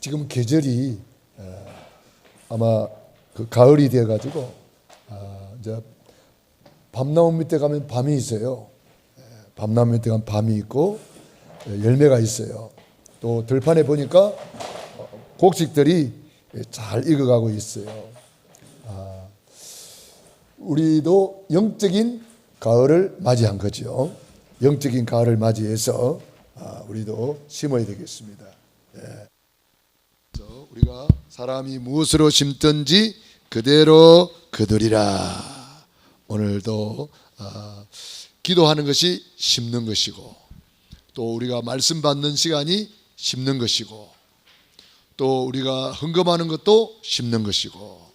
지금 계절이 아마 그 가을이 되어 가지고 이제 밤나무 밑에 가면 밤이 있어요. 밤나무 밑에 가면 밤이 있고 열매가 있어요. 또 들판에 보니까 곡식들이 잘 익어가고 있어요. 우리도 영적인 가을을 맞이한 거죠. 영적인 가을을 맞이해서 우리도 심어야 되겠습니다. 그래서 우리가 사람이 무엇으로 심든지 그대로 거두리라. 오늘도 기도하는 것이 심는 것이고, 또 우리가 말씀 받는 시간이 심는 것이고, 또 우리가 헌금하는 것도 심는 것이고,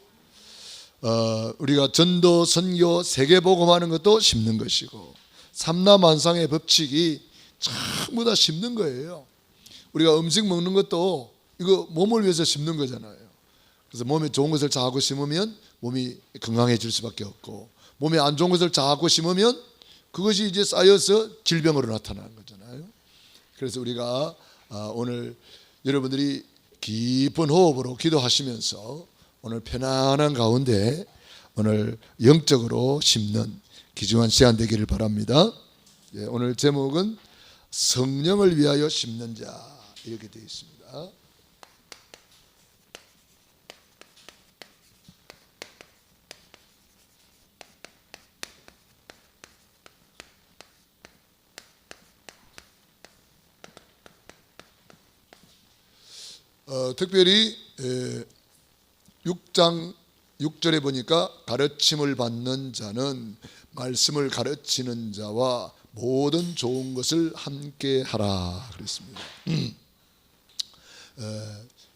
우리가 전도, 선교, 세계복음하는 것도 심는 것이고, 삼라만상의 법칙이 전부 다 심는 거예요. 우리가 음식 먹는 것도 이거 몸을 위해서 심는 거잖아요. 그래서 몸에 좋은 것을 자꾸 심으면 몸이 건강해질 수밖에 없고, 몸에 안 좋은 것을 자꾸 심으면 그것이 이제 쌓여서 질병으로 나타나는 거잖아요. 그래서 우리가 오늘 여러분들이 깊은 호흡으로 기도하시면서 오늘 편안한 가운데 오늘 영적으로 심는 귀중한 시간 되기를 바랍니다. 오늘 제목은 성령을 위하여 심는 자, 이렇게 되어 있습니다. 특별히 6장 6절에 보니까 가르침을 받는 자는 말씀을 가르치는 자와 모든 좋은 것을 함께 하라 그랬습니다.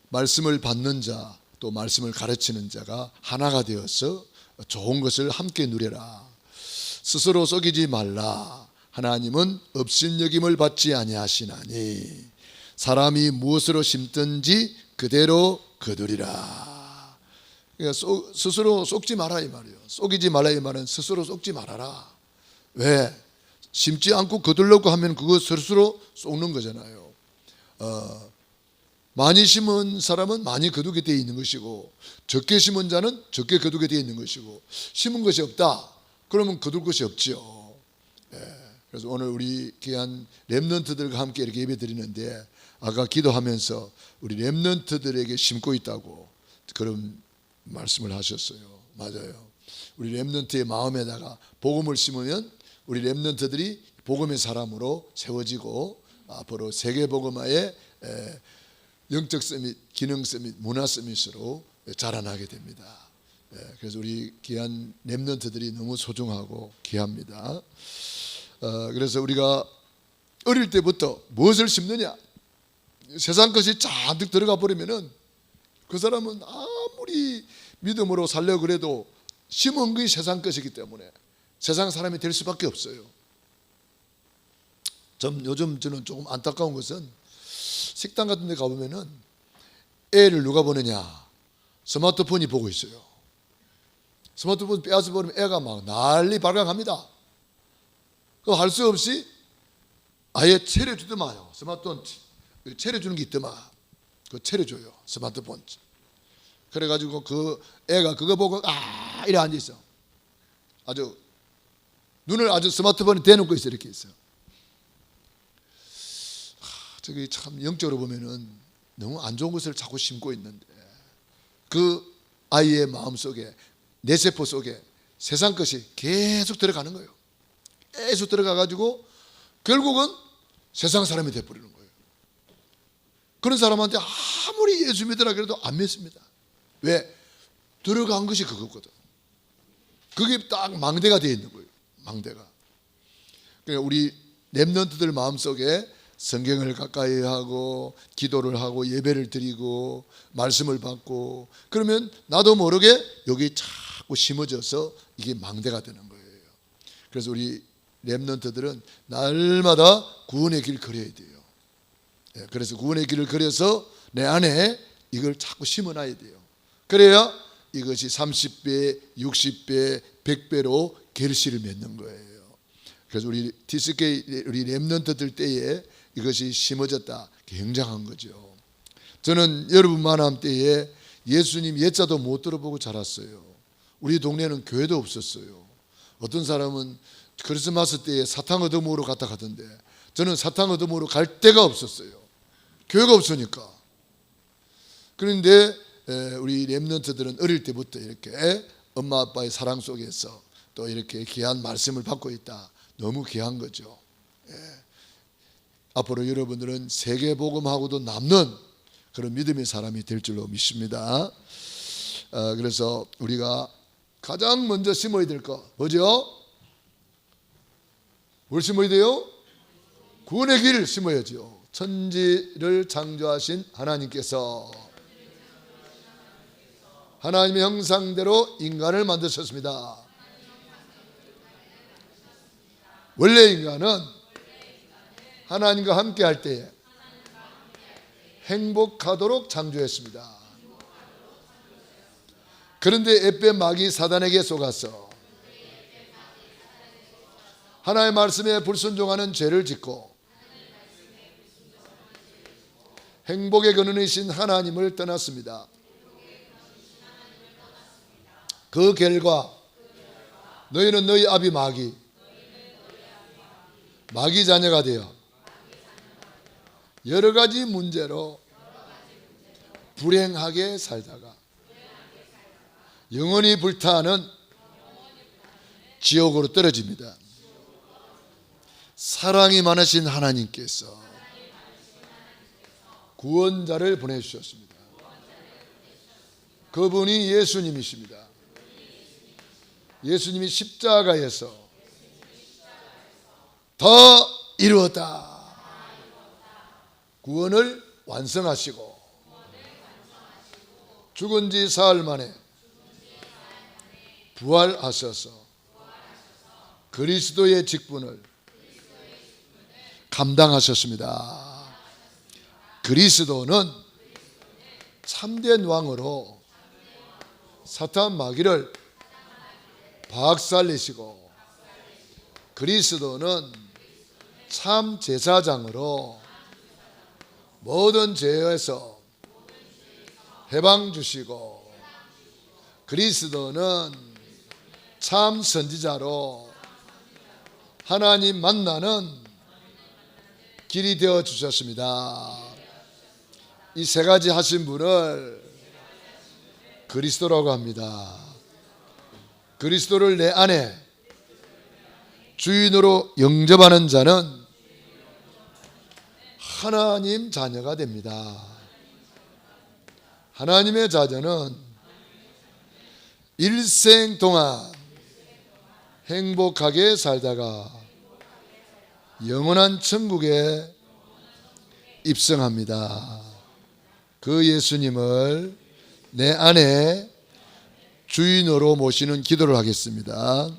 말씀을 받는 자, 또 말씀을 가르치는 자가 하나가 되어서 좋은 것을 함께 누려라. 스스로 속이지 말라. 하나님은 업신여김을 받지 아니하시나니 사람이 무엇으로 심든지 그대로 거두리라. 그러니까 스스로 속지 마라 이 말이에요. 속이지 말라 이 말은 스스로 속지 말아라. 왜? 심지 않고 거두려고 하면 그거 스스로 속는 거잖아요. 많이 심은 사람은 많이 거두게 되어 있는 것이고, 적게 심은 자는 적게 거두게 되어 있는 것이고, 심은 것이 없다 그러면 거둘 것이 없지요. 그래서 오늘 우리 귀한 렘넌트들과 함께 이렇게 예배 드리는데, 아까 기도하면서 우리 렘넌트들에게 심고 있다고 그런 말씀을 하셨어요. 맞아요. 우리 렘넌트의 마음에다가 복음을 심으면 우리 렘넌트들이 복음의 사람으로 세워지고, 앞으로 세계복음화의 영적 서밋, 기능 서밋, 문화 서밋으로 자라나게 됩니다. 그래서 우리 귀한 렘넌트들이 너무 소중하고 귀합니다. 그래서 우리가 어릴 때부터 무엇을 심느냐, 세상 것이 잔뜩 들어가 버리면은 그 사람은 아무리 믿음으로 살려고 그래도 심은 것이 세상 것이기 때문에 세상 사람이 될 수밖에 없어요. 요즘 저는 조금 안타까운 것은 식당 같은 데 가보면은 애를 누가 보느냐, 스마트폰이 보고 있어요. 스마트폰 빼앗아 버리면 애가 막 난리 발광합니다. 그거 할 수 없이 아예 차려주더만요. 스마트폰 차려주는 게 있더만, 그거 차려줘요, 스마트폰. 그래가지고 그 애가 그거 보고 이래 앉아있어. 아주 눈을 아주 스마트폰에 대놓고 있어, 이렇게 있어. 저기 참 영적으로 보면은 너무 안 좋은 것을 자꾸 심고 있는데, 그 아이의 마음 속에, 뇌세포 속에 세상 것이 계속 들어가는 거예요. 계속 들어가가지고 결국은 세상 사람이 돼버리는 거예요. 그런 사람한테 아무리 예수 믿으라 그래도 안 믿습니다. 왜? 들어간 것이 그거거든. 그게 딱 망대가 되어 있는 거예요. 망대가. 그러니까 우리 렘넌트들 마음속에 성경을 가까이 하고 기도를 하고 예배를 드리고 말씀을 받고 그러면 나도 모르게 여기 자꾸 심어져서 이게 망대가 되는 거예요. 그래서 우리 렘넌트들은 날마다 구원의 길 걸어야 돼요. 그래서 구원의 길을 걸어서 내 안에 이걸 자꾸 심어놔야 돼요. 그래야 이것이 30배, 60배, 100배로 결실을 맺는 거예요. 그래서 우리 디스케이, 우리 렘넌트들 때에 이것이 심어졌다, 굉장한 거죠. 저는 여러분 만남 때에 예수님 예자도 못 들어보고 자랐어요. 우리 동네는 교회도 없었어요. 어떤 사람은 크리스마스 때에 사탕 얻어 먹으러 갔다 가던데 저는 사탕 얻어 먹으러 갈 데가 없었어요. 교회가 없으니까. 그런데 우리 렘넌트들은 어릴 때부터 이렇게 엄마 아빠의 사랑 속에서 또 이렇게 귀한 말씀을 받고 있다. 너무 귀한 거죠. 앞으로 여러분들은 세계복음하고도 남는 그런 믿음의 사람이 될 줄로 믿습니다. 그래서 우리가 가장 먼저 심어야 될 거 뭐죠? 뭘 심어야 돼요? 구원의 길을 심어야죠. 천지를 창조하신 하나님께서 하나님의 형상대로 인간을 만드셨습니다. 원래 인간은 하나님과 함께 할 때에 행복하도록 창조했습니다. 그런데 앳된 마귀 사단에게 속아서 하나님의 말씀에 불순종하는 죄를 짓고 행복의 근원이신 하나님을 떠났습니다. 그 결과 너희는 너희 아비 마귀 자녀가 되어 여러 가지 문제로 불행하게 살다가 영원히 불타는 지옥으로 떨어집니다. 사랑이 많으신 하나님께서 구원자를 보내주셨습니다. 그분이 예수님이십니다. 예수님이 십자가에서 다 이루었다. 구원을 완성하시고 죽은 지 사흘 만에 부활하셔서 그리스도의 직분을 감당하셨습니다. 그리스도는 참된 왕으로 사탄 마귀를 박살내시고 그리스도는 참 제사장으로 모든 죄에서 해방 주시고 그리스도는 참 선지자로 하나님 만나는 길이 되어 주셨습니다. 이 세 가지 하신 분을 그리스도라고 합니다. 그리스도를 내 안에 주인으로 영접하는 자는 하나님 자녀가 됩니다. 하나님의 자녀는 일생 동안 행복하게 살다가 영원한 천국에 입성합니다. 그 예수님을 내 안에 주인으로 모시는 기도를 하겠습니다.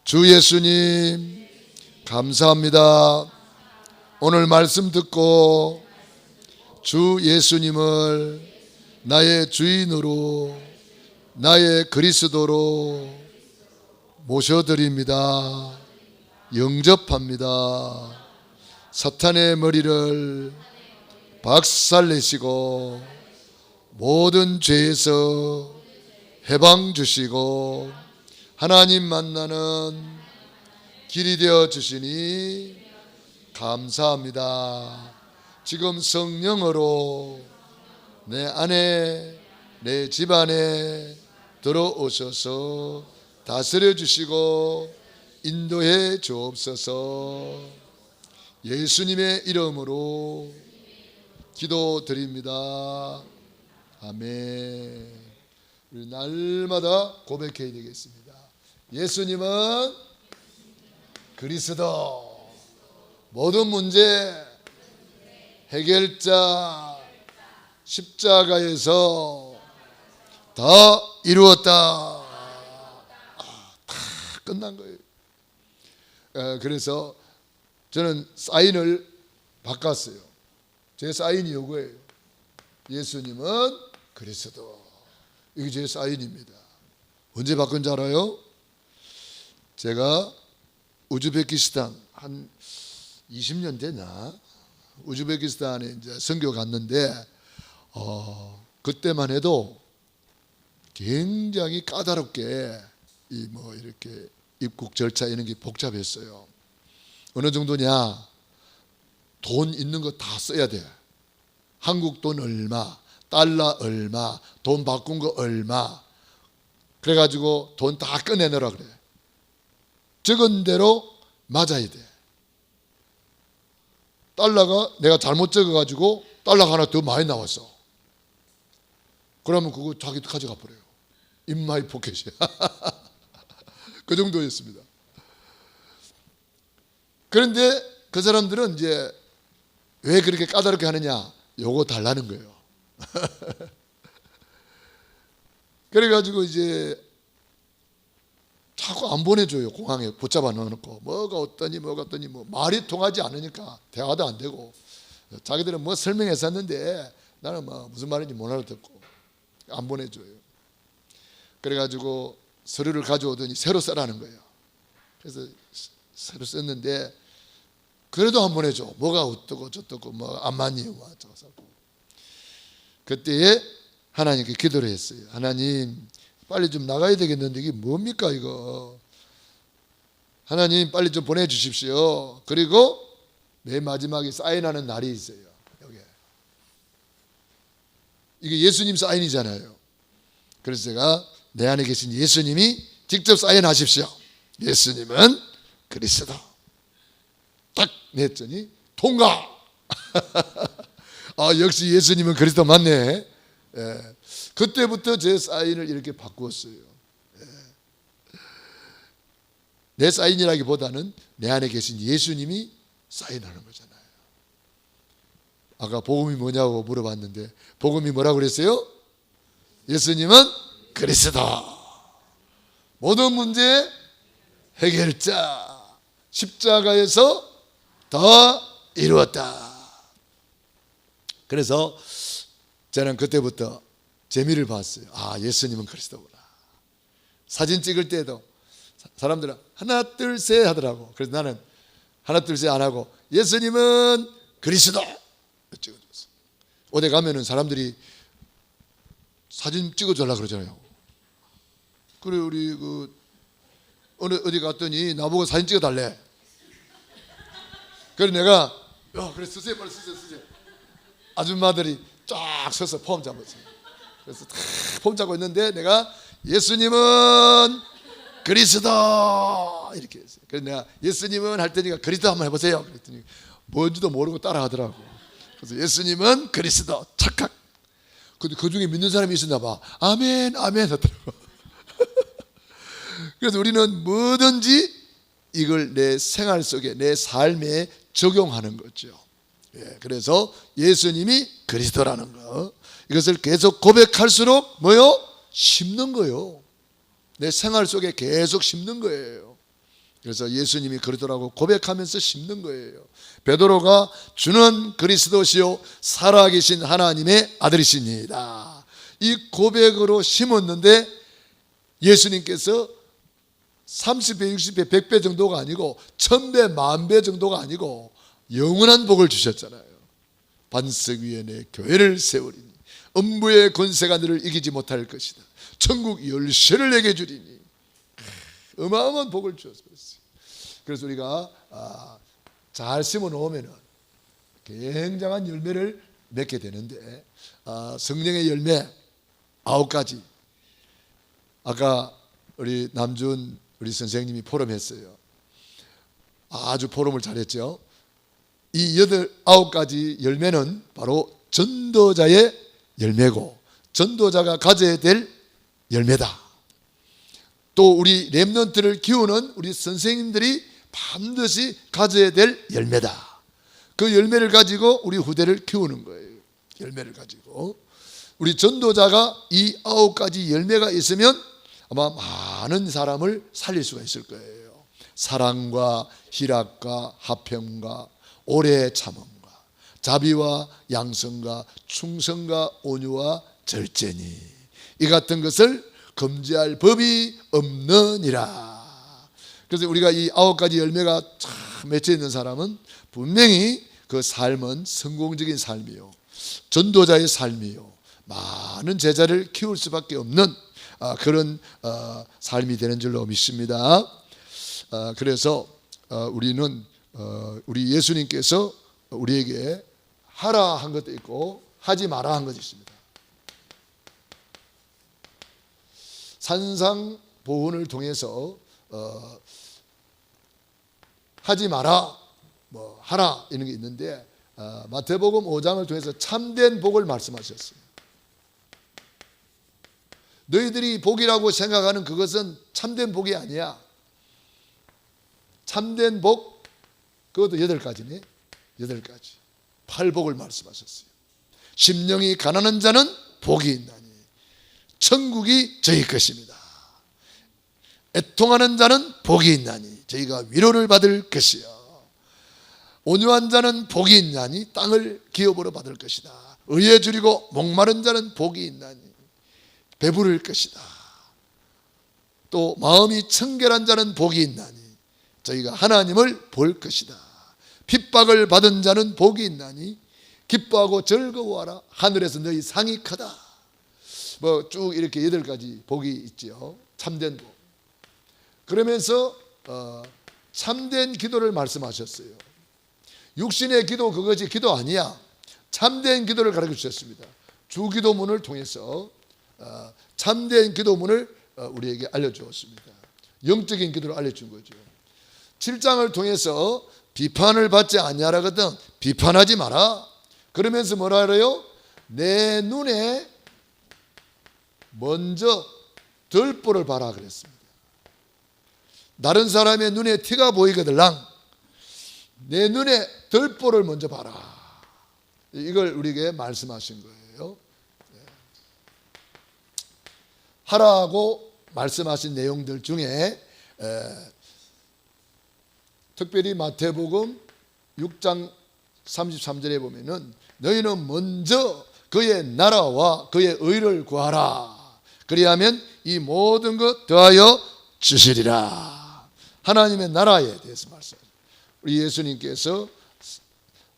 주 예수님 감사합니다. 오늘 말씀 듣고 주 예수님을 나의 주인으로 나의 그리스도로 모셔드립니다. 영접합니다. 사탄의 머리를 박살내시고 모든 죄에서 해방 주시고 하나님 만나는 길이 되어 주시니 감사합니다. 지금 성령으로 내 안에 내 집안에 들어오셔서 다스려 주시고 인도해 주옵소서. 예수님의 이름으로 기도드립니다. 아멘. 우리 날마다 고백해야 되겠습니다. 예수님은 그리스도, 모든 문제 해결자, 십자가에서 다 이루었다. 다 끝난 거예요. 그래서 저는 사인을 바꿨어요. 제 사인이 이거예요. 예수님은 그리스도. 이게 제 사인입니다. 언제 바꾼 줄 알아요? 제가 우즈베키스탄 한 20년 되나? 우즈베키스탄에 이제 선교 갔는데 그때만 해도 굉장히 까다롭게 이 뭐 이렇게 입국 절차 이런 게 복잡했어요. 어느 정도냐? 돈 있는 거 다 써야 돼. 한국 돈 얼마, 달러 얼마, 돈 바꾼 거 얼마. 그래가지고 돈 다 꺼내놓으라 그래. 적은 대로 맞아야 돼. 달러가 내가 잘못 적어가지고 달러가 하나 더 많이 나왔어. 그러면 그거 자기도 가져가 버려요. In my pocket이야. 그 정도였습니다. 그런데 그 사람들은 이제 왜 그렇게 까다롭게 하느냐? 요거 달라는 거예요. 그래가지고 이제 자꾸 안 보내줘요. 공항에 붙잡아 넣어놓고 뭐가 어떠니 뭐 말이 통하지 않으니까 대화도 안 되고 자기들은 뭐 설명했었는데 나는 뭐 무슨 말인지 못 알아듣고 안 보내줘요. 그래가지고 서류를 가져오더니 새로 써라는 거예요. 그래서 새로 썼는데 그래도 안 보내줘. 뭐가 어떻고 저떻고 뭐 안 맞니 뭐 어쩌고. 그때에 하나님께 기도를 했어요. 하나님 빨리 좀 나가야 되겠는데 이게 뭡니까 이거. 하나님 빨리 좀 보내주십시오. 그리고 맨 마지막에 사인하는 날이 있어요. 여기 이게 예수님 사인이잖아요. 그래서 제가 내 안에 계신 예수님이 직접 사인하십시오. 예수님은 그리스도. 딱 냈더니 통과. 아 역시 예수님은 그리스도 맞네. 예. 그때부터 제 사인을 이렇게 바꾸었어요. 예. 내 사인이라기보다는 내 안에 계신 예수님이 사인하는 거잖아요. 아까 복음이 뭐냐고 물어봤는데 복음이 뭐라고 그랬어요? 예수님은 그리스도. 모든 문제 해결자. 십자가에서 다 이루었다. 그래서 저는 그때부터 재미를 봤어요. 아 예수님은 그리스도구나. 사진 찍을 때도 사람들은 하나 둘 셋 하더라고. 그래서 나는 하나 둘 셋 안 하고 예수님은 그리스도 찍어줬어. 어디 가면은 사람들이 사진 찍어주려고 그러잖아요. 그래 우리 그 어디 갔더니 나보고 사진 찍어달래. 그래 내가 그래 쓰세요 빨리 쓰세요. 아줌마들이 쫙 서서 폼 잡았어요. 그래서 다 폼 잡고 있는데 내가 예수님은 그리스도 이렇게 했어요. 그래서 내가 예수님은 할 테니까 그리스도 한번 해보세요. 그랬더니 뭔지도 모르고 따라 하더라고. 그래서 예수님은 그리스도 착각. 근데 그 중에 믿는 사람이 있었나 봐. 아멘 아멘 하더라고. 그래서 우리는 뭐든지 이걸 내 생활 속에 내 삶에 적용하는 거죠. 예, 그래서 예수님이 그리스도라는 거 이것을 계속 고백할수록 뭐요? 심는 거요. 내 생활 속에 계속 심는 거예요. 그래서 예수님이 그리스도라고 고백하면서 심는 거예요. 베드로가 주는 그리스도시요 살아계신 하나님의 아들이시니이다. 이 고백으로 심었는데 예수님께서 30배, 60배, 100배 정도가 아니고 1000배, 10,000배 정도가 아니고 영원한 복을 주셨잖아요. 반석 위에 내 교회를 세우리니 음부의 권세가 너를 이기지 못할 것이다. 천국 열쇠를 내게 주리니 어마어마한 복을 주었어요. 그래서 우리가 잘 심어 놓으면 굉장한 열매를 맺게 되는데 성령의 열매 9가지. 아까 우리 남준 우리 선생님이 포럼했어요. 아주 포럼을 잘했죠. 이 9가지 열매는 바로 전도자의 열매고 전도자가 가져야 될 열매다. 또 우리 렘넌트를 키우는 우리 선생님들이 반드시 가져야 될 열매다. 그 열매를 가지고 우리 후대를 키우는 거예요. 열매를 가지고 우리 전도자가 이 9가지 열매가 있으면 아마 많은 사람을 살릴 수가 있을 거예요. 사랑과 희락과 화평과 오래 참음과 자비와 양성과 충성과 온유와 절제니 이 같은 것을 금지할 법이 없느니라. 그래서 우리가 이 9가지 열매가 참 맺혀 있는 사람은 분명히 그 삶은 성공적인 삶이요, 전도자의 삶이요, 많은 제자를 키울 수밖에 없는 그런 삶이 되는 줄로 믿습니다. 그래서 우리는 우리 예수님께서 우리에게 하라 한 것도 있고 하지 마라 한 것도 있습니다. 산상보훈을 통해서 하지 마라, 뭐 하라 이런 게 있는데 마태복음 5장을 통해서 참된 복을 말씀하셨어요. 너희들이 복이라고 생각하는 그것은 참된 복이 아니야. 참된 복, 그것도 8가지네. 8가지. 8복을 말씀하셨어요. 심령이 가난한 자는 복이 있나니 천국이 저희 것입니다. 애통하는 자는 복이 있나니 저희가 위로를 받을 것이요. 온유한 자는 복이 있나니 땅을 기업으로 받을 것이다. 의에 줄이고 목마른 자는 복이 있나니 배부를 것이다. 또 마음이 청결한 자는 복이 있나니 저희가 하나님을 볼 것이다. 핍박을 받은 자는 복이 있나니 기뻐하고 즐거워하라. 하늘에서 너희 상이 크다. 뭐 쭉 이렇게 8가지 복이 있죠. 참된 복. 그러면서 참된 기도를 말씀하셨어요. 육신의 기도, 그것이 기도 아니야. 참된 기도를 가르쳐 주셨습니다. 주기도문을 통해서 참된 기도문을 우리에게 알려주었습니다. 영적인 기도를 알려준 거죠. 7장을 통해서 비판을 받지 아니하라거든 비판하지 마라. 그러면서 뭐라 그래요? 내 눈에 먼저 덜보를 봐라 그랬습니다. 다른 사람의 눈에 티가 보이거들랑 내 눈에 덜보를 먼저 봐라. 이걸 우리에게 말씀하신 거예요. 하라고 말씀하신 내용들 중에 특별히 마태복음 6장 33절에 보면은 너희는 먼저 그의 나라와 그의 의를 구하라. 그리하면 이 모든 것 더하여 주시리라. 하나님의 나라에 대해서 말씀하셨어요. 우리 예수님께서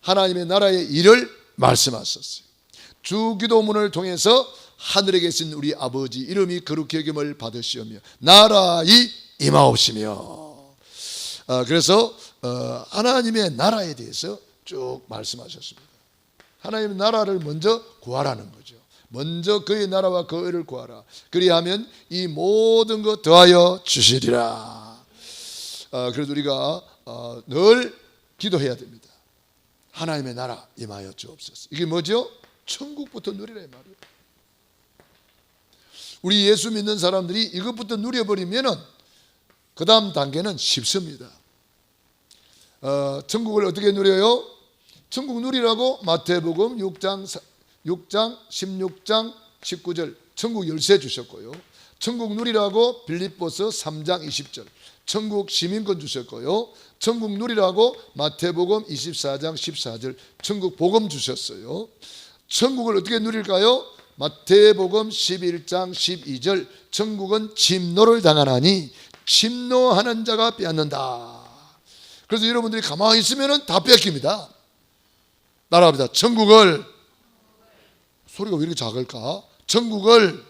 하나님의 나라의 일을 말씀하셨어요. 주기도문을 통해서 하늘에 계신 우리 아버지 이름이 거룩히 여김을 받으시오며 나라의 임하옵시며, 그래서 하나님의 나라에 대해서 쭉 말씀하셨습니다. 하나님의 나라를 먼저 구하라는 거죠. 먼저 그의 나라와 그 의를 구하라. 그리하면 이 모든 것 더하여 주시리라. 그래서 우리가 늘 기도해야 됩니다. 하나님의 나라 임하여 주옵소서. 이게 뭐죠? 천국부터 누리라 이 말이에요. 우리 예수 믿는 사람들이 이것부터 누려버리면은 그 다음 단계는 쉽습니다. 천국을 어떻게 누려요? 천국 누리라고 마태복음 6장 16장 19절 천국 열쇠 주셨고요. 천국 누리라고 빌립보서 3장 20절 천국 시민권 주셨고요. 천국 누리라고 마태복음 24장 14절 천국 복음 주셨어요. 천국을 어떻게 누릴까요? 마태복음 11장 12절 천국은 침노를 당하나니 침노하는 자가 빼앗는다. 그래서 여러분들이 가만히 있으면 다 뺏깁니다. 따라합니다. 천국을, 소리가 왜 이렇게 작을까? 천국을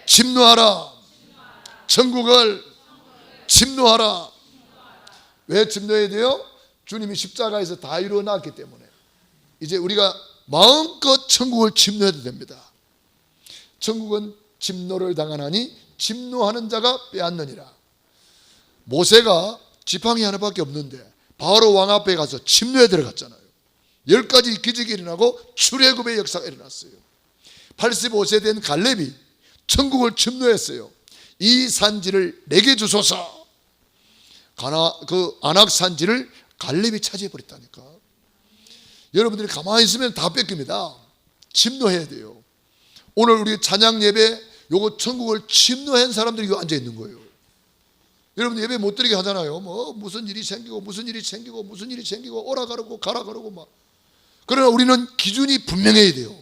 침노하라. 천국을 침노하라. 왜 침노해야 돼요? 주님이 십자가에서 다 이루어놨기 때문에 이제 우리가 마음껏 천국을 침노해도 됩니다. 천국은 침노를 당하나니 침노하는 자가 빼앗느니라. 모세가 지팡이 하나밖에 없는데 바로 왕 앞에 가서 침노에 들어갔잖아요. 10가지 기적이 일어나고 출애굽의 역사가 일어났어요. 85세 된 갈렙이 천국을 침노했어요. 이 산지를 내게 주소서. 그 안악 산지를 갈렙이 차지해버렸다니까. 여러분들이 가만히 있으면 다 뺏깁니다. 침노해야 돼요. 오늘 우리 찬양 예배 요거 천국을 침노한 사람들이 이거 앉아 있는 거예요. 여러분 예배 못 드리게 하잖아요. 뭐 무슨 일이 생기고 무슨 일이 생기고 무슨 일이 생기고 오라 가르고 가라 가르고 막. 그러나 우리는 기준이 분명해야 돼요.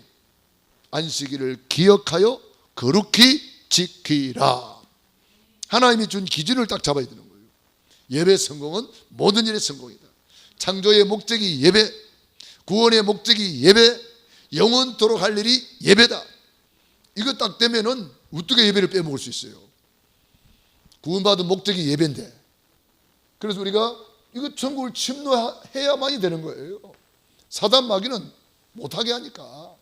안식일을 기억하여 거룩히 지키라. 하나님이 준 기준을 딱 잡아야 되는 거예요. 예배 성공은 모든 일의 성공이다. 창조의 목적이 예배, 구원의 목적이 예배, 영원토록 할 일이 예배다. 이거 딱 되면은 우뚝에 예배를 빼먹을 수 있어요. 구원받은 목적이 예배인데, 그래서 우리가 이거 천국을 침노해야만이 되는 거예요. 사단 마귀는 못하게 하니까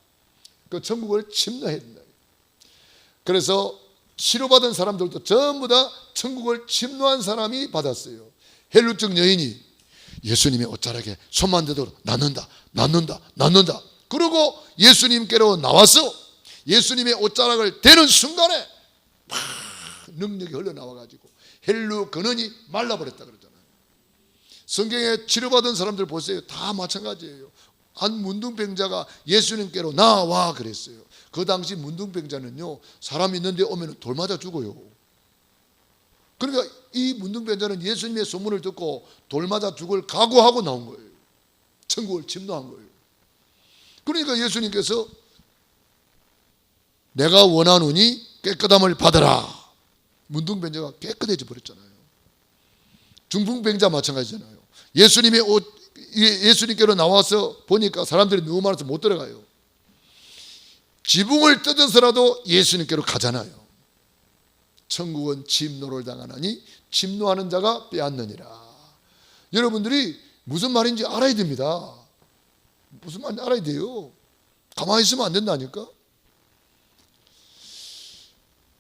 그 천국을 침노해야 된다. 그래서 치료받은 사람들도 전부 다 천국을 침노한 사람이 받았어요. 헬루증 여인이 예수님의 옷자락에 손만 대도 낫는다. 그러고 예수님께로 나와서 예수님의 옷자락을 대는 순간에 막 능력이 흘러나와가지고 헬루 근원이 말라버렸다 그러잖아요. 성경에 치료받은 사람들 보세요. 다 마찬가지예요. 한 문둥병자가 예수님께로 나와 그랬어요. 그 당시 문둥병자는요, 사람 있는데 오면 돌 맞아 죽어요. 그러니까 이 문둥병자는 예수님의 소문을 듣고 돌 맞아 죽을 각오하고 나온 거예요. 천국을 침노한 거예요. 그러니까 예수님께서 내가 원하노니 깨끗함을 받아라. 문둥병자가 깨끗해져 버렸잖아요. 중풍병자 마찬가지잖아요. 예수님께로 나와서 보니까 사람들이 너무 많아서 못 들어가요. 지붕을 뜯어서라도 예수님께로 가잖아요. 천국은 침노를 당하나니 침노하는 자가 빼앗느니라. 여러분들이 무슨 말인지 알아야 됩니다. 무슨 말인지 알아야 돼요. 가만히 있으면 안 된다니까.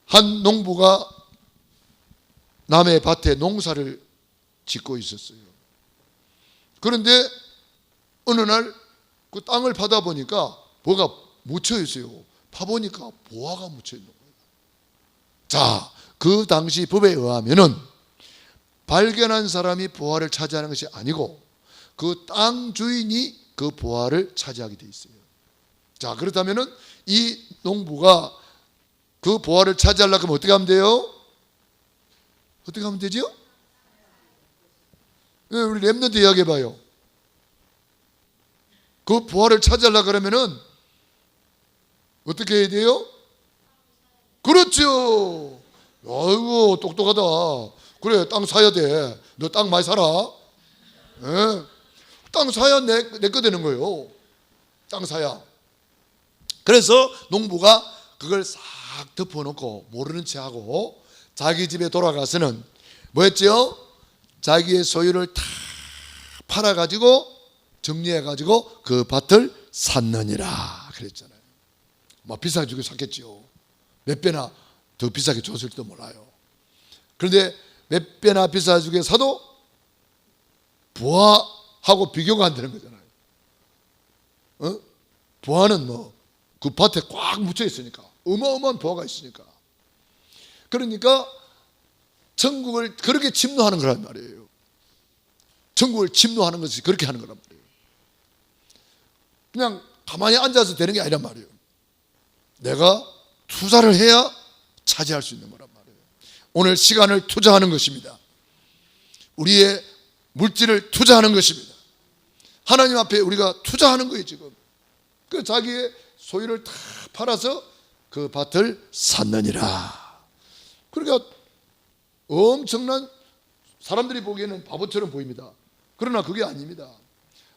한 농부가 남의 밭에 농사를 짓고 있었어요. 그런데 어느 날 그 땅을 파다 보니까 뭐가 묻혀 있어요. 파보니까 보화가 묻혀 있는 거예요. 자, 그 당시 법에 의하면은 발견한 사람이 보화를 차지하는 것이 아니고 그 땅 주인이 그 보화를 차지하게 돼 있어요. 자, 그렇다면은 이 농부가 그 보화를 차지하려면 어떻게 하면 돼요? 어떻게 하면 되죠? 우리 랩런트 이야기해봐요. 그 보화를 차지하려고 그러면은 어떻게 해야 돼요? 그렇죠. 아이고 똑똑하다. 그래, 땅 사야 돼. 너 땅 많이 사라. 네. 땅 사야 내 거 되는 거예요. 땅 사야. 그래서 농부가 그걸 싹 덮어놓고 모르는 체하고 자기 집에 돌아가서는 뭐 했죠? 자기의 소유를 다 팔아가지고 정리해가지고 그 밭을 샀느니라 그랬잖아요. 막 비싸게 주고 샀겠죠. 몇 배나 더 비싸게 줬을지도 몰라요. 그런데 몇 배나 비싸게 주게 사도 부하하고 비교가 안 되는 거잖아요. 부하는 뭐 그 밭에 꽉 묻혀 있으니까, 어마어마한 부하가 있으니까. 그러니까 천국을 그렇게 침노하는 거란 말이에요. 천국을 침노하는 것이 그렇게 하는 거란 말이에요. 그냥 가만히 앉아서 되는 게 아니란 말이에요. 내가 투자를 해야 차지할 수 있는 거란 말이에요. 오늘 시간을 투자하는 것입니다. 우리의 물질을 투자하는 것입니다. 하나님 앞에 우리가 투자하는 거예요 지금. 그 자기의 소유를 다 팔아서 그 밭을 샀느니라. 그러니까 엄청난, 사람들이 보기에는 바보처럼 보입니다. 그러나 그게 아닙니다.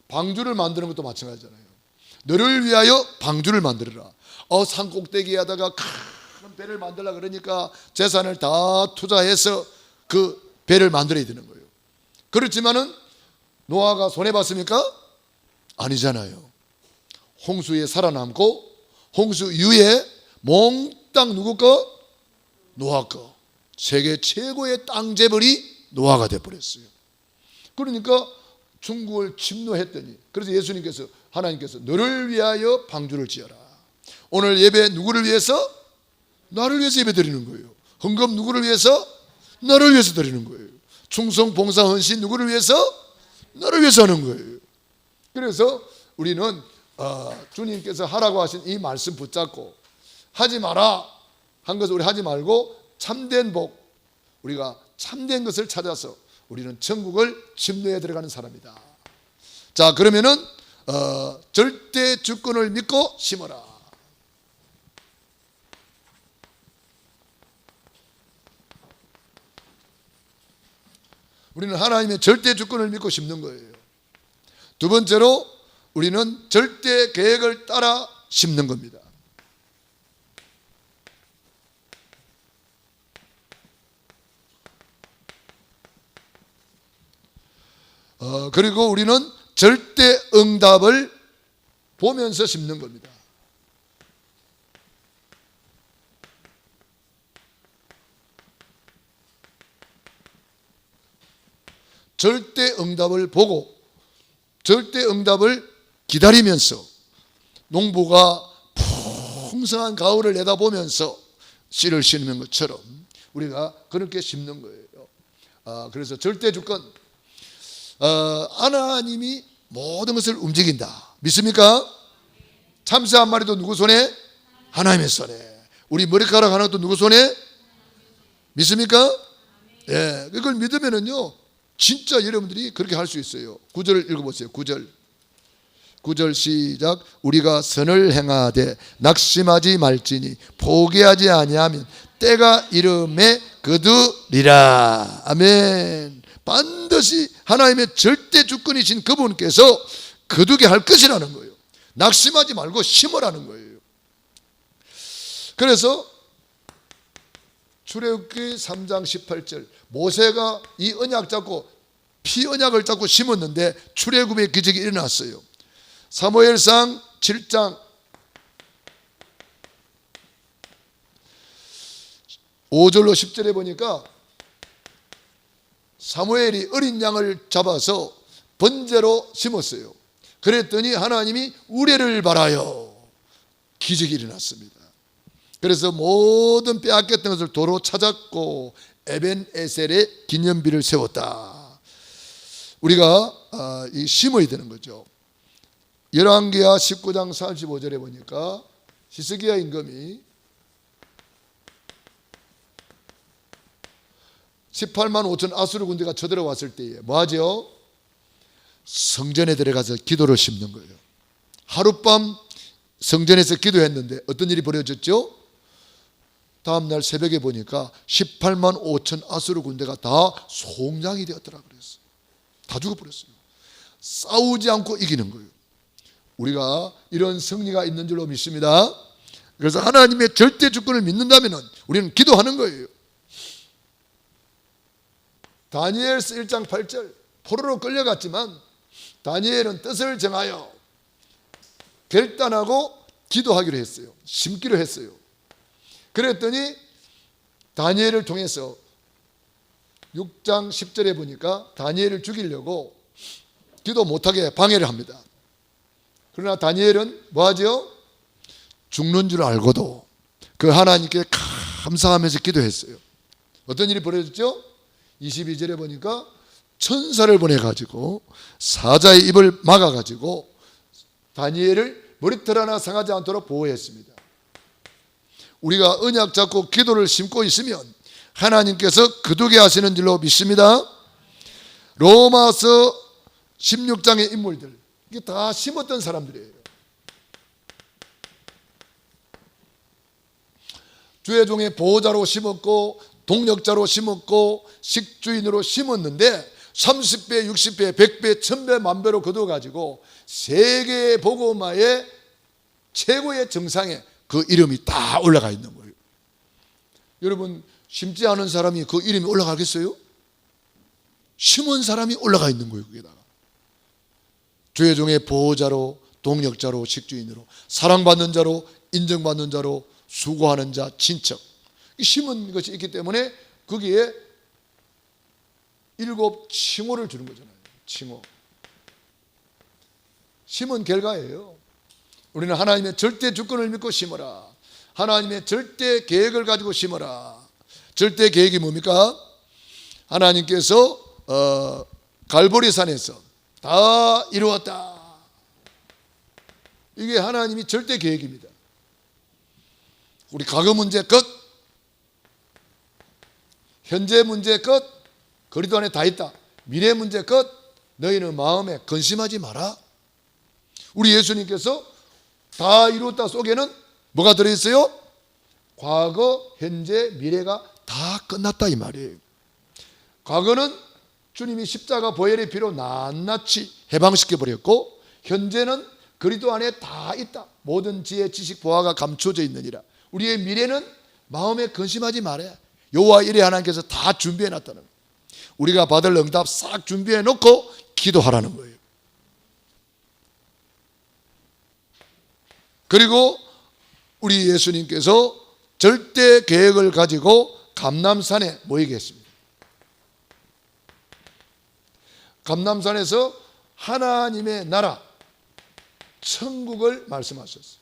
방주를 만드는 것도 마찬가지잖아요. 너를 위하여 방주를 만들어라. 산 꼭대기에 하다가 큰 배를 만들려고 그러니까 재산을 다 투자해서 그 배를 만들어야 되는 거예요. 그렇지만은 노아가 손해봤습니까? 아니잖아요. 홍수에 살아남고 홍수 이후에 몽땅 누구 거? 노아 거. 세계 최고의 땅 재벌이 노아가 돼버렸어요. 그러니까 중국을 침노했더니, 그래서 예수님께서, 하나님께서 너를 위하여 방주를 지어라. 오늘 예배 누구를 위해서? 나를 위해서 예배 드리는 거예요. 헌금 누구를 위해서? 나를 위해서 드리는 거예요. 충성, 봉사, 헌신 누구를 위해서? 나를 위해서 하는 거예요. 그래서 우리는 주님께서 하라고 하신 이 말씀 붙잡고 하지 마라 한 것을 우리 하지 말고 참된 복, 우리가 참된 것을 찾아서 우리는 천국을 침노해 들어가는 사람이다. 자, 그러면은 절대 주권을 믿고 심어라. 우리는 하나님의 절대 주권을 믿고 심는 거예요. 두 번째로 우리는 절대 계획을 따라 심는 겁니다. 그리고 우리는 절대 응답을 보면서 심는 겁니다. 절대 응답을 보고 절대 응답을 기다리면서 농부가 풍성한 가을을 내다보면서 씨를 심는 것처럼 우리가 그렇게 심는 거예요. 그래서 절대 주권, 하나님이 모든 것을 움직인다. 믿습니까? 참새 한 마리도 누구 손에? 하나님의 손에. 우리 머리카락 하나도 누구 손에? 믿습니까? 예, 그걸 믿으면은요 진짜 여러분들이 그렇게 할 수 있어요. 9절 읽어보세요. 9절 시작. 우리가 선을 행하되 낙심하지 말지니 포기하지 아니하면 때가 이름에 거두리라. 아멘. 반드시 하나님의 절대 주권이신 그분께서 거두게 할 것이라는 거예요. 낙심하지 말고 심으라는 거예요. 그래서 출애굽기 3장 18절 모세가 이 언약 잡고 피 언약을 잡고 심었는데 출애굽의 기적이 일어났어요. 사무엘상 7장 5절로 10절에 보니까 사무엘이 어린 양을 잡아서 번제로 심었어요. 그랬더니 하나님이 우레를 바라여 기적이 일어났습니다. 그래서 모든 빼앗겼던 것을 도로 찾았고 에벤에셀의 기념비를 세웠다. 우리가 심어야 되는 거죠. 열왕기하 19장 35절에 보니까 히스기야 임금이 18만 5천 아수르 군대가 쳐들어왔을 때에 뭐하죠? 성전에 들어가서 기도를 심는 거예요. 하룻밤 성전에서 기도했는데 어떤 일이 벌어졌죠? 다음날 새벽에 보니까 18만 5천 아수르 군대가 다 송장이 되었더라 그랬어요. 다 죽어버렸어요. 싸우지 않고 이기는 거예요. 우리가 이런 승리가 있는 줄로 믿습니다. 그래서 하나님의 절대 주권을 믿는다면 우리는 기도하는 거예요. 다니엘서 1장 8절 포로로 끌려갔지만 다니엘은 뜻을 정하여 결단하고 기도하기로 했어요. 심기로 했어요. 그랬더니 다니엘을 통해서 6장 10절에 보니까 다니엘을 죽이려고 기도 못하게 방해를 합니다. 그러나 다니엘은 뭐하죠? 죽는 줄 알고도 그 하나님께 감사하면서 기도했어요. 어떤 일이 벌어졌죠? 22절에 보니까 천사를 보내가지고 사자의 입을 막아가지고 다니엘을 머리털 하나 상하지 않도록 보호했습니다. 우리가 언약 잡고 기도를 심고 있으면 하나님께서 거두게 하시는 줄로 믿습니다. 로마서 16장의 인물들 이게 다 심었던 사람들이에요. 주의 종의 보호자로 심었고 동력자로 심었고 식주인으로 심었는데 30배, 60배, 100배, 1000배, 만배로 거둬가지고 세계 복음화의 최고의 정상에 그 이름이 다 올라가 있는 거예요. 여러분 심지 않은 사람이 그 이름이 올라가겠어요? 심은 사람이 올라가 있는 거예요. 거기다가 주의 종의 보호자로 동력자로 식주인으로 사랑받는 자로 인정받는 자로 수고하는 자 친척 심은 것이 있기 때문에 거기에 7 칭호를 주는 거잖아요. 칭호. 심은 결과예요. 우리는 하나님의 절대 주권을 믿고 심어라. 하나님의 절대 계획을 가지고 심어라. 절대 계획이 뭡니까? 하나님께서 갈보리산에서 다 이루었다. 이게 하나님이 절대 계획입니다. 우리 과거 문제 끝, 현재 문제 끝, 거리도 안에 다 있다. 미래 문제 끝, 너희는 마음에 근심하지 마라. 우리 예수님께서 다 이루었다 속에는 뭐가 들어있어요? 과거, 현재, 미래가 다 끝났다 이 말이에요. 과거는 주님이 십자가 보혈의 피로 낱낱이 해방시켜버렸고 현재는 그리스도 안에 다 있다. 모든 지혜, 지식, 보화가 감춰져 있느니라. 우리의 미래는 마음에 근심하지 말아야. 여호와 이레 하나님께서 다 준비해 놨다는 거예요. 우리가 받을 응답 싹 준비해 놓고 기도하라는 거예요. 그리고 우리 예수님께서 절대 계획을 가지고 감람산에 모이게 했습니다. 감람산에서 하나님의 나라, 천국을 말씀하셨어요.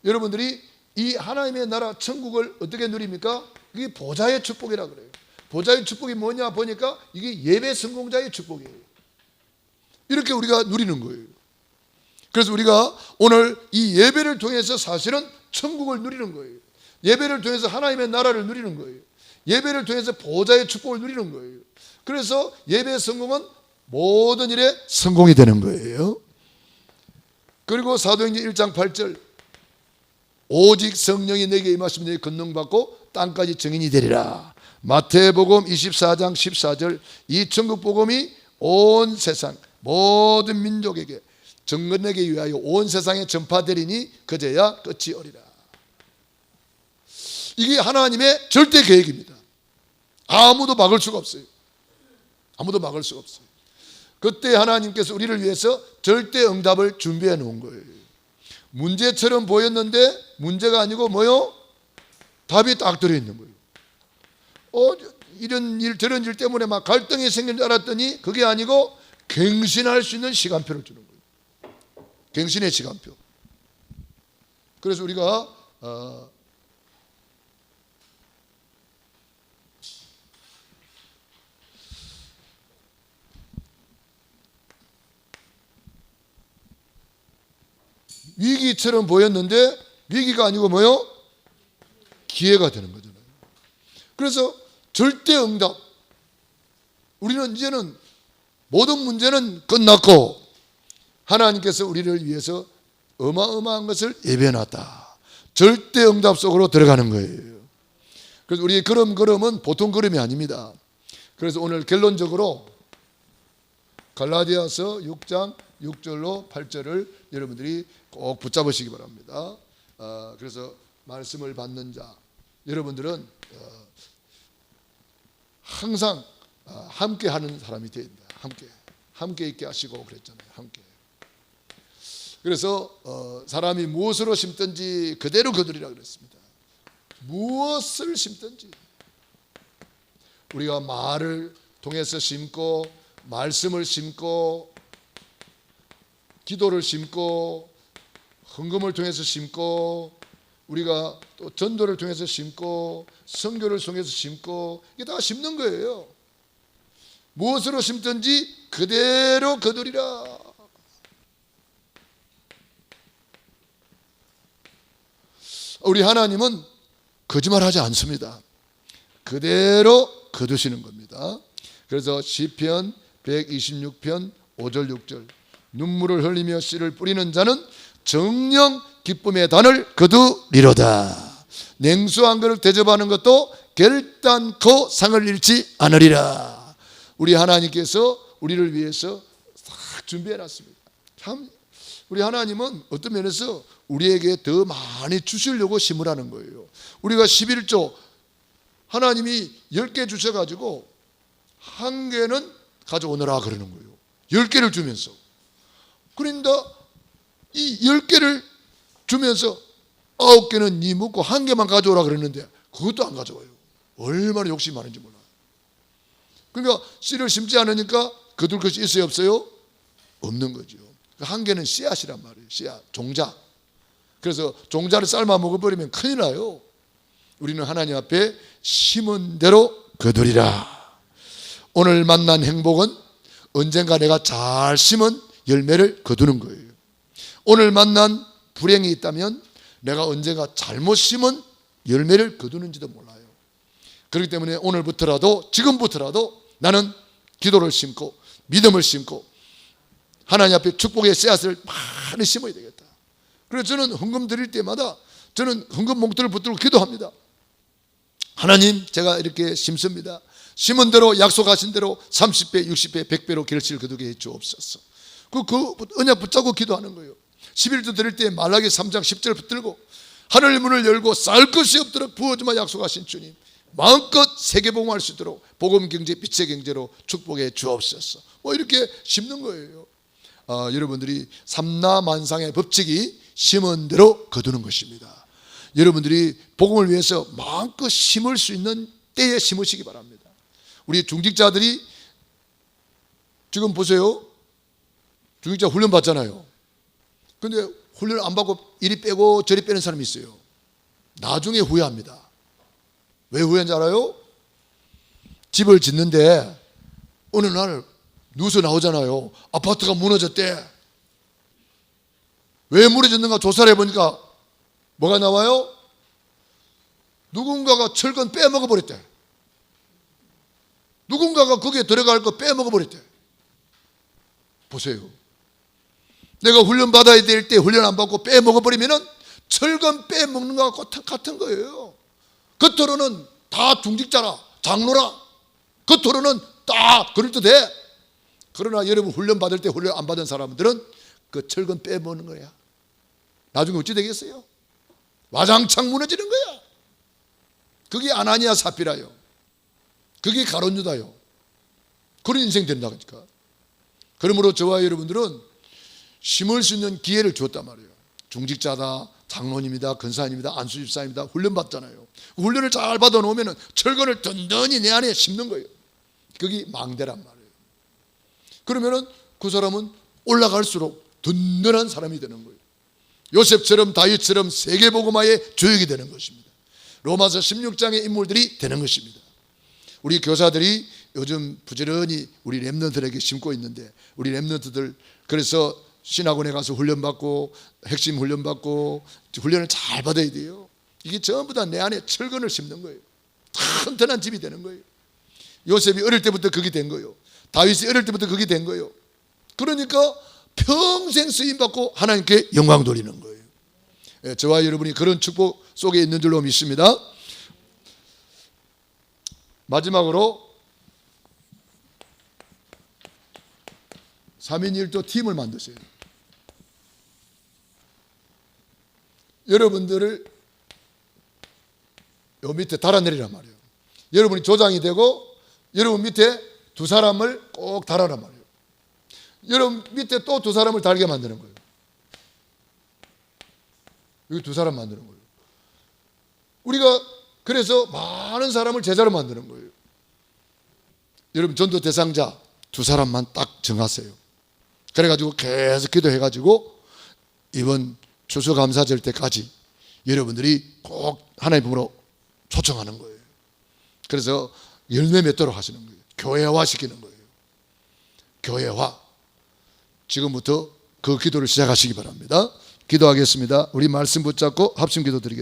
여러분들이 이 하나님의 나라, 천국을 어떻게 누립니까? 이게 보좌의 축복이라 그래요. 보좌의 축복이 뭐냐 보니까 이게 예배 성공자의 축복이에요. 이렇게 우리가 누리는 거예요. 그래서 우리가 오늘 이 예배를 통해서 사실은 천국을 누리는 거예요. 예배를 통해서 하나님의 나라를 누리는 거예요. 예배를 통해서 보좌의 축복을 누리는 거예요. 그래서 예배 성공은 모든 일에 성공이 되는 거예요. 그리고 사도행전 1장 8절 오직 성령이 내게 임하시면 내게 권능받고 땅까지 증인이 되리라. 마태복음 24장 14절 이 천국 복음이 온 세상 모든 민족에게 정건에게 위하여 온 세상에 전파되리니 그제야 끝이 오리라. 이게 하나님의 절대 계획입니다. 아무도 막을 수가 없어요. 아무도 막을 수가 없어요. 그때 하나님께서 우리를 위해서 절대 응답을 준비해 놓은 거예요. 문제처럼 보였는데 문제가 아니고 뭐요? 답이 딱 들어있는 거예요. 이런 일 저런 일 때문에 막 갈등이 생긴 줄 알았더니 그게 아니고 갱신할 수 있는 시간표를 주는 거예요. 갱신의 시간표. 그래서 우리가 위기처럼 보였는데 위기가 아니고 뭐요? 기회가 되는 거잖아요. 그래서 절대 응답. 우리는 이제는 모든 문제는 끝났고 하나님께서 우리를 위해서 어마어마한 것을 예배해놨다. 절대 응답 속으로 들어가는 거예요. 그래서 우리의 걸음은 보통 걸음이 아닙니다. 그래서 오늘 결론적으로 갈라디아서 6장 6절로 8절을 여러분들이 꼭 붙잡으시기 바랍니다. 그래서 말씀을 받는 자 여러분들은 항상 함께 하는 사람이 되어야 된다. 함께 있게 하시고 그랬잖아요. 함께. 그래서 사람이 무엇으로 심든지 그대로 거두리라 그랬습니다. 무엇을 심든지 우리가 말을 통해서 심고 말씀을 심고 기도를 심고 헌금을 통해서 심고 우리가 또 전도를 통해서 심고 선교를 통해서 심고 이게 다 심는 거예요. 무엇으로 심든지 그대로 거두리라. 우리 하나님은 거짓말하지 않습니다. 그대로 거두시는 겁니다. 그래서 시편 126편 5절 6절 눈물을 흘리며 씨를 뿌리는 자는 정녕 기쁨의 단을 거두리로다. 냉수한 그릇 대접하는 것도 결단코 상을 잃지 않으리라. 우리 하나님께서 우리를 위해서 다 준비해 놨습니다. 참 우리 하나님은 어떤 면에서 우리에게 더 많이 주시려고 심으라는 거예요. 우리가 11조 하나님이 10개 주셔가지고 1개는 가져오너라 그러는 거예요. 10개를 주면서 그런데 이 10개를 주면서 9개는 네 먹고 1개만 가져오라 그랬는데 그것도 안 가져와요. 얼마나 욕심이 많은지 몰라요. 그러니까 씨를 심지 않으니까 거둘 것이 있어요 없어요? 없는 거죠. 1개는 씨앗이란 말이에요. 씨앗, 종자. 그래서 종자를 삶아 먹어버리면 큰일 나요. 우리는 하나님 앞에 심은 대로 거두리라. 오늘 만난 행복은 언젠가 내가 잘 심은 열매를 거두는 거예요. 오늘 만난 불행이 있다면 내가 언젠가 잘못 심은 열매를 거두는지도 몰라요. 그렇기 때문에 오늘부터라도 지금부터라도 나는 기도를 심고 믿음을 심고 하나님 앞에 축복의 씨앗을 많이 심어야 되겠다. 그래서 저는 헌금 드릴 때마다 저는 헌금 봉투를 붙들고 기도합니다. 하나님 제가 이렇게 심습니다. 심은 대로 약속하신 대로 30배, 60배, 100배로 결실을 거두게 해 주옵소서. 그 언약 붙잡고 기도하는 거예요. 11조 드릴 때 말라기 3장 10절 붙들고 하늘 문을 열고 쌀 것이 없도록 부어주마 약속하신 주님, 마음껏 세계복음할 수 있도록 복음 경제, 빛의 경제로 축복해 주옵소서. 뭐 이렇게 심는 거예요. 여러분들이 삼라만상의 법칙이 심은 대로 거두는 것입니다. 여러분들이 복음을 위해서 마음껏 심을 수 있는 때에 심으시기 바랍니다. 우리 중직자들이 지금 보세요. 중직자 훈련 받잖아요. 근데 훈련 안 받고 이리 빼고 저리 빼는 사람이 있어요. 나중에 후회합니다. 왜 후회한지 알아요? 집을 짓는데 어느 날 뉴스 나오잖아요. 아파트가 무너졌대. 왜 무너졌는가 조사를 해보니까 뭐가 나와요? 누군가가 철근 빼먹어버렸대. 누군가가 거기에 들어갈 거 빼먹어버렸대. 보세요. 내가 훈련 받아야 될 때 훈련 안 받고 빼먹어버리면은 철근 빼먹는 거하고 같은 거예요. 겉으로는 다 중직자라, 장로라, 겉으로는 다 그럴듯해. 그러나 여러분 훈련 받을 때 훈련 안 받은 사람들은 그 철근 빼먹는 거야. 나중에 어찌 되겠어요? 와장창 무너지는 거야. 그게 아나니아 사피라요. 그게 가룟 유다요. 그런 인생 된다니까. 그러므로 저와 여러분들은 심을 수 있는 기회를 주었단 말이에요. 중직자다, 장로님이다, 근사님이다, 안수집사입니다. 훈련 받잖아요. 훈련을 잘 받아 놓으면 철근을 든든히 내 안에 심는 거예요. 그게 망대란 말이에요. 그러면 그 사람은 올라갈수록 든든한 사람이 되는 거예요. 요셉처럼 다윗처럼 세계복음화의 조역이 되는 것입니다. 로마서 16장의 인물들이 되는 것입니다. 우리 교사들이 요즘 부지런히 우리 렘넌트들에게 심고 있는데, 우리 렘넌트들 그래서 신학원에 가서 훈련받고 핵심 훈련받고 훈련을 잘 받아야 돼요. 이게 전부 다 내 안에 철근을 심는 거예요. 튼튼한 집이 되는 거예요. 요셉이 어릴 때부터 그게 된 거예요. 다윗이 어릴 때부터 그게 된 거예요. 그러니까 평생 쓰임받고 하나님께 영광 돌리는 거예요. 저와 여러분이 그런 축복 속에 있는 줄로 믿습니다. 마지막으로 3인 1조 팀을 만드세요. 여러분들을 요 밑에 달아내리란 말이에요. 여러분이 조장이 되고 여러분 밑에 두 사람을 꼭 달아란 말이에요. 여러분 밑에 또 두 사람을 달게 만드는 거예요. 여기 두 사람 만드는 거예요. 우리가 그래서 많은 사람을 제자로 만드는 거예요. 여러분 전도 대상자 두 사람만 딱 정하세요. 그래가지고 계속 기도해가지고 이번 추수감사절 때까지 여러분들이 꼭 하나님 품으로 초청하는 거예요. 그래서 열매 맺도록 하시는 거예요. 교회화 시키는 거예요. 교회화. 지금부터 그 기도를 시작하시기 바랍니다. 기도하겠습니다. 우리 말씀 붙잡고 합심 기도 드리겠습니다.